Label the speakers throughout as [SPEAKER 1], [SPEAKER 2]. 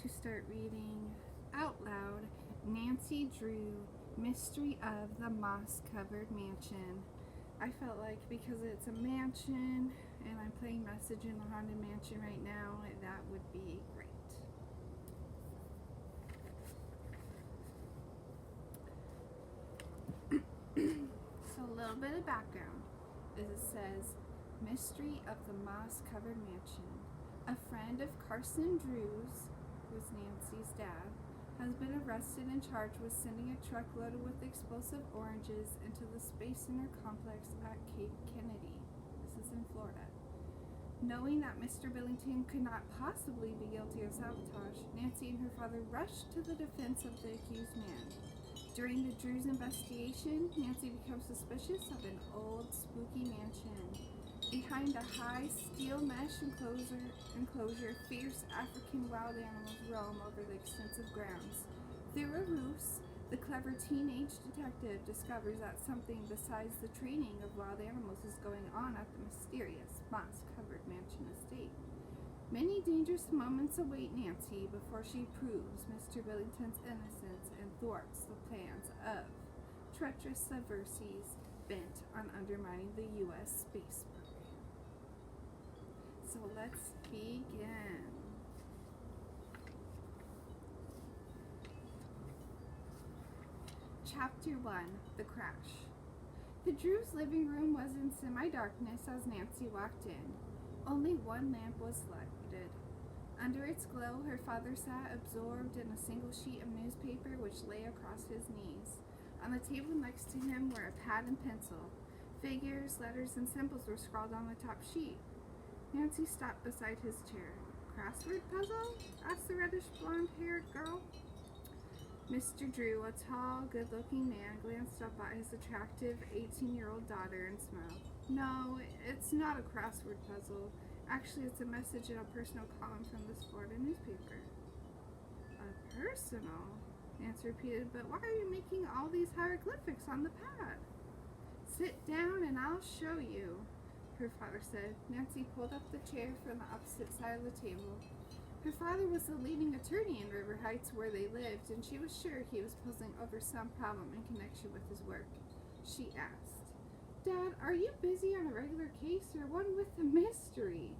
[SPEAKER 1] to start reading out loud Nancy Drew, Mystery of the Moss-Covered Mansion. I felt like because it's a mansion and I'm playing Message in the Haunted Mansion right now, that would be great. So a little bit of background is it says, Mystery of the Moss-Covered Mansion. A friend of Carson Drew's, who was Nancy's dad, has been arrested and charged with sending a truck loaded with explosive oranges into the Space Center complex at Cape Kennedy. This is in Florida. Knowing that Mr. Billington could not possibly be guilty of sabotage, Nancy and her father rushed to the defense of the accused man. During the Drews' investigation, Nancy becomes suspicious of an old, spooky mansion. Behind a high steel mesh enclosure, fierce African wild animals roam over the extensive grounds. Through a ruse, the clever teenage detective discovers that something besides the training of wild animals is going on at the mysterious, moss-covered mansion estate. Many dangerous moments await Nancy before she proves Mr. Billington's innocence and thwarts the plans of treacherous subversives bent on undermining the U.S. space program. So let's begin. Chapter 1, The Crash. The Drews' living room was in semi-darkness as Nancy walked in. Only one lamp was lighted. Under its glow, her father sat absorbed in a single sheet of newspaper which lay across his knees. On the table next to him were a pad and pencil. Figures, letters, and symbols were scrawled on the top sheet. Nancy stopped beside his chair. Crossword puzzle? Asked the reddish-blonde-haired girl. Mr. Drew, a tall, good-looking man, glanced up at his attractive 18-year-old daughter and smiled. No, it's not a crossword puzzle. Actually, it's a message in a personal column from this Florida newspaper. A personal? Nancy repeated, but why are you making all these hieroglyphics on the pad? Sit down and I'll show you, her father said. Nancy pulled up the chair from the opposite side of the table. Her father was the leading attorney in River Heights where they lived, and she was sure he was puzzling over some problem in connection with his work. She asked, Dad, are you busy on a regular case or one with a mystery?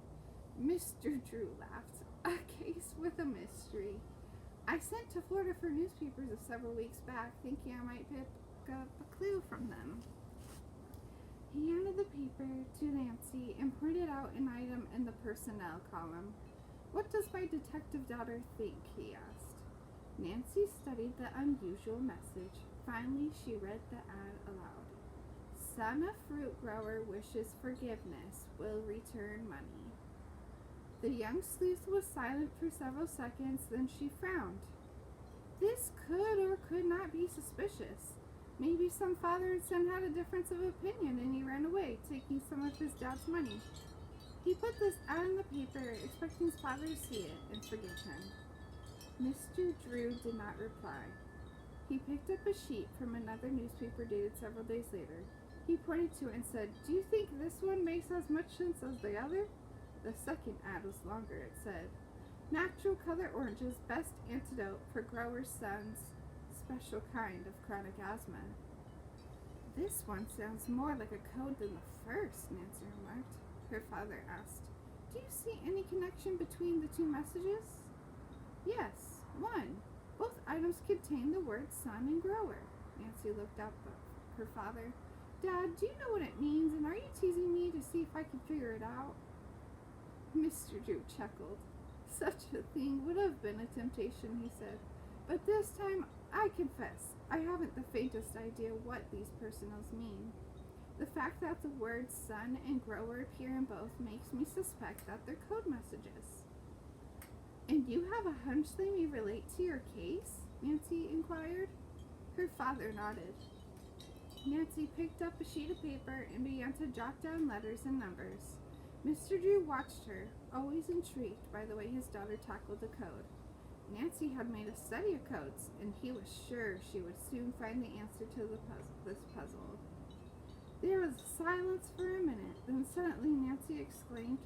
[SPEAKER 1] Mr. Drew laughed. A case with a mystery. I sent to Florida for newspapers several weeks back, thinking I might pick up a clue from them. He handed the paper to Nancy and pointed out an item in the personnel column. What does my detective daughter think? He asked. Nancy studied the unusual message. Finally, she read the ad aloud. Son of fruit grower wishes forgiveness, will return money. The young sleuth was silent for several seconds, then she frowned. This could or could not be suspicious. Maybe some father and son had a difference of opinion and he ran away, taking some of his dad's money. He put this ad in the paper, expecting his father to see it and forgive him. Mr. Drew did not reply. He picked up a sheet from another newspaper dated several days later. He pointed to it and said, Do you think this one makes as much sense as the other? The second ad was longer. It said, Natural color oranges, best antidote for growers' sons' special kind of chronic asthma. This one sounds more like a code than the first, Nancy remarked. Her father asked, Do you see any connection between the two messages? Yes, one. Both items contain the words son and grower. Nancy looked up at her father. Dad, do you know what it means, and are you teasing me to see if I can figure it out? Mr. Drew chuckled. Such a thing would have been a temptation, he said. But this time, I confess, I haven't the faintest idea what these personals mean. The fact that the words son and grower appear in both makes me suspect that they're code messages. And you have a hunch they may relate to your case? Nancy inquired. Her father nodded. Nancy picked up a sheet of paper and began to jot down letters and numbers. Mr. Drew watched her, always intrigued by the way his daughter tackled the code. Nancy had made a study of codes, and he was sure she would soon find the answer to this puzzle. There was silence for a minute, then suddenly Nancy exclaimed,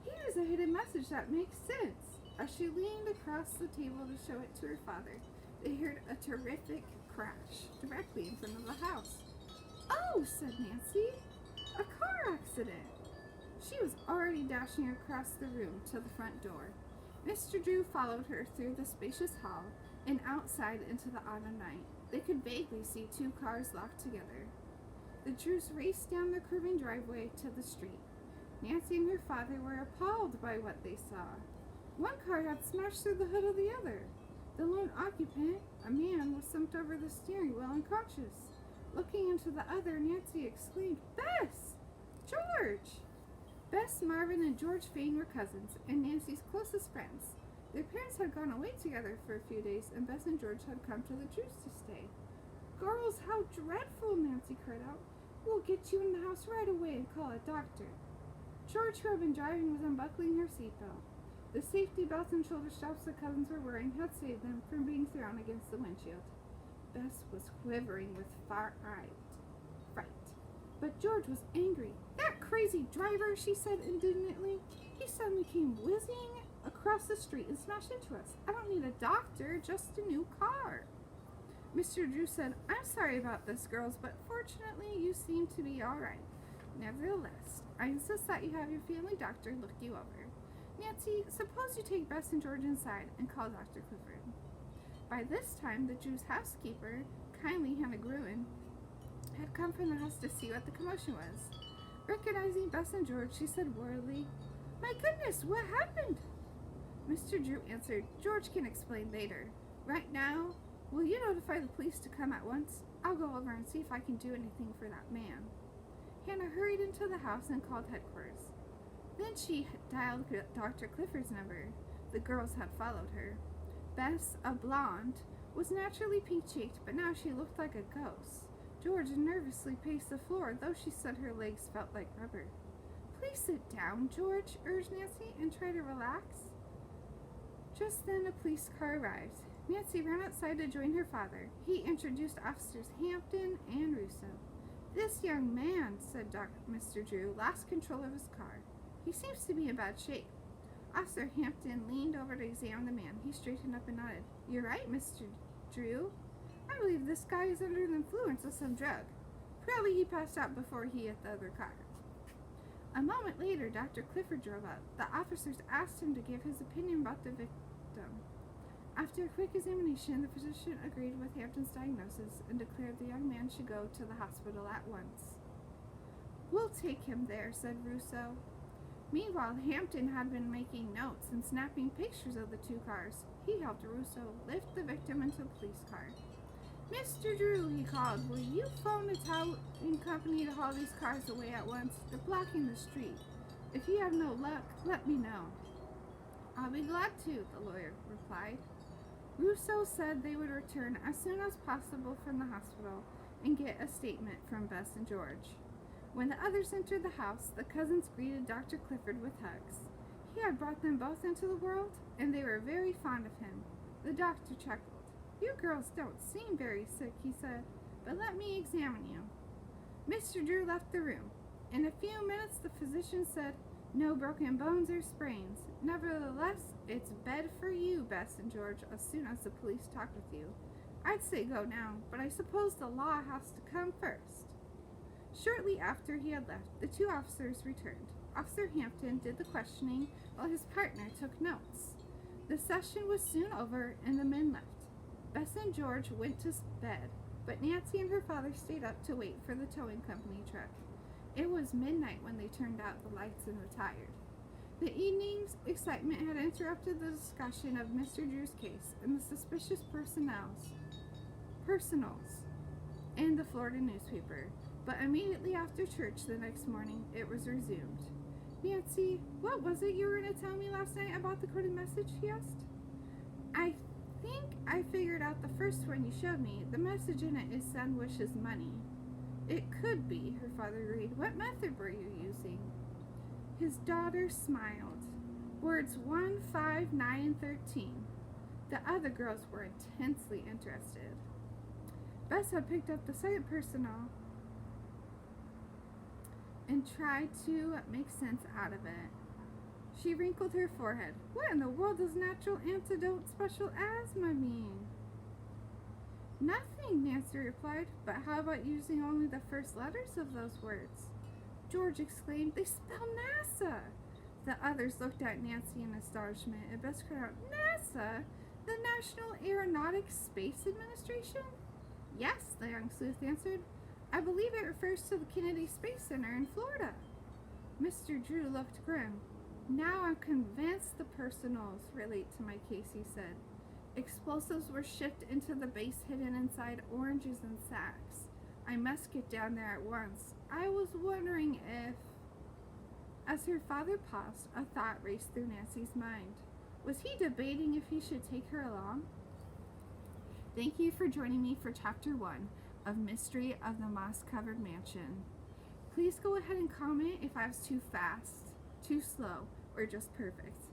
[SPEAKER 1] Here's a hidden message that makes sense. As she leaned across the table to show it to her father, they heard a terrific crash directly in front of the house. "Oh," said Nancy, "a car accident." She was already dashing across the room to the front door. Mr. Drew followed her through the spacious hall and outside into the autumn night. They could vaguely see two cars locked together. The Drews raced down the curving driveway to the street. Nancy and her father were appalled by what they saw. One car had smashed through the hood of the other. The lone occupant, a man, was slumped over the steering wheel unconscious. Looking into the other, Nancy exclaimed, "Bess! George!" Bess, Marvin, and George Fane were cousins, and Nancy's closest friends. Their parents had gone away together for a few days, and Bess and George had come to the Drews to stay. "Girls, how dreadful!" Nancy cried out. "We'll get you in the house right away and call a doctor." George, who had been driving, was unbuckling her seatbelt. The safety belts and shoulder straps the cousins were wearing had saved them from being thrown against the windshield. Bess was quivering with fright. But George was angry. "That crazy driver," she said indignantly. "He suddenly came whizzing across the street and smashed into us. I don't need a doctor, just a new car." Mr. Drew said, "I'm sorry about this, girls, but fortunately you seem to be all right. Nevertheless, I insist that you have your family doctor look you over. Nancy, suppose you take Bess and George inside and call Dr. Clifford." By this time, the Drew's housekeeper, kindly Hannah Gruen, had come from the house to see what the commotion was. Recognizing Bess and George, she said worriedly, "My goodness, what happened?" Mr. Drew answered, "George can explain later. Right now, will you notify the police to come at once? I'll go over and see if I can do anything for that man." Hannah hurried into the house and called headquarters. Then she dialed Dr. Clifford's number. The girls had followed her. Bess, a blonde, was naturally pink-cheeked, but now she looked like a ghost. George nervously paced the floor, though she said her legs felt like rubber. "Please sit down, George," urged Nancy, "and try to relax." Just then a police car arrived. Nancy ran outside to join her father. He introduced Officers Hampton and Russo. "This young man," said Mr. Drew, "lost control of his car. He seems to be in bad shape." Officer Hampton leaned over to examine the man. He straightened up and nodded. "You're right, Mr. Drew. I believe this guy is under the influence of some drug. Probably he passed out before he hit the other car." A moment later, Dr. Clifford drove up. The officers asked him to give his opinion about the victim. After a quick examination, the physician agreed with Hampton's diagnosis and declared the young man should go to the hospital at once. "We'll take him there," said Russo. Meanwhile, Hampton had been making notes and snapping pictures of the two cars. He helped Russo lift the victim into the police car. "Mr. Drew," he called, "will you phone the towing company to haul these cars away at once? They're blocking the street. If you have no luck, let me know." "I'll be glad to," the lawyer replied. Russo said they would return as soon as possible from the hospital and get a statement from Bess and George. When the others entered the house, the cousins greeted Dr. Clifford with hugs. He had brought them both into the world, and they were very fond of him. The doctor chuckled. "You girls don't seem very sick," he said, "but let me examine you." Mr. Drew left the room. In a few minutes, the physician said, "No broken bones or sprains. Nevertheless, it's bed for you, Bess and George, as soon as the police talk with you. I'd say go now, but I suppose the law has to come first." Shortly after he had left, the two officers returned. Officer Hampton did the questioning while his partner took notes. The session was soon over, and the men left. Bess and George went to bed, but Nancy and her father stayed up to wait for the towing company truck. It was midnight when they turned out the lights and retired. The evening's excitement had interrupted the discussion of Mr. Drew's case and the suspicious personals in the Florida newspaper, but immediately after church the next morning, it was resumed. "Nancy, what was it you were going to tell me last night about the coded message?" he asked. "I think I figured out the first one you showed me. The message in it is son wishes money." "It could be," her father agreed. "What method were you using?" His daughter smiled. "Words 1, 5, 9, and 13. The other girls were intensely interested. Bess had picked up the second personal and tried to make sense out of it. She wrinkled her forehead. What in the world does natural antidote special asthma mean? Nothing, Nancy replied. But how about using only the first letters of those words? George exclaimed, they spell NASA! The others looked at Nancy in astonishment, and Bess cried out, NASA? The National Aeronautics Space Administration? Yes, the young sleuth answered. I believe it refers to the Kennedy Space Center in Florida. Mr. Drew looked grim. Now I'm convinced the personals relate to my case, he said. Explosives were shipped into the base hidden inside oranges and sacks. I must get down there at once. I was wondering if... As her father paused, a thought raced through Nancy's mind. Was he debating if he should take her along? Thank you for joining me for Chapter 1 of Mystery of the Moss-Covered Mansion. Please go ahead and comment if I was too fast, too slow, or just perfect.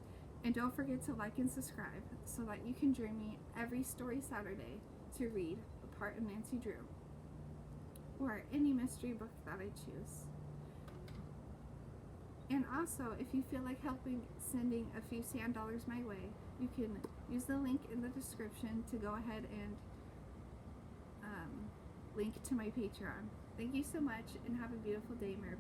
[SPEAKER 1] And don't forget to like and subscribe so that you can join me every story Saturday to read a part of Nancy Drew or any mystery book that I choose. And also, if you feel like sending a few sand dollars my way, you can use the link in the description to go ahead and link to my Patreon. Thank you so much, and have a beautiful day, Mermaid.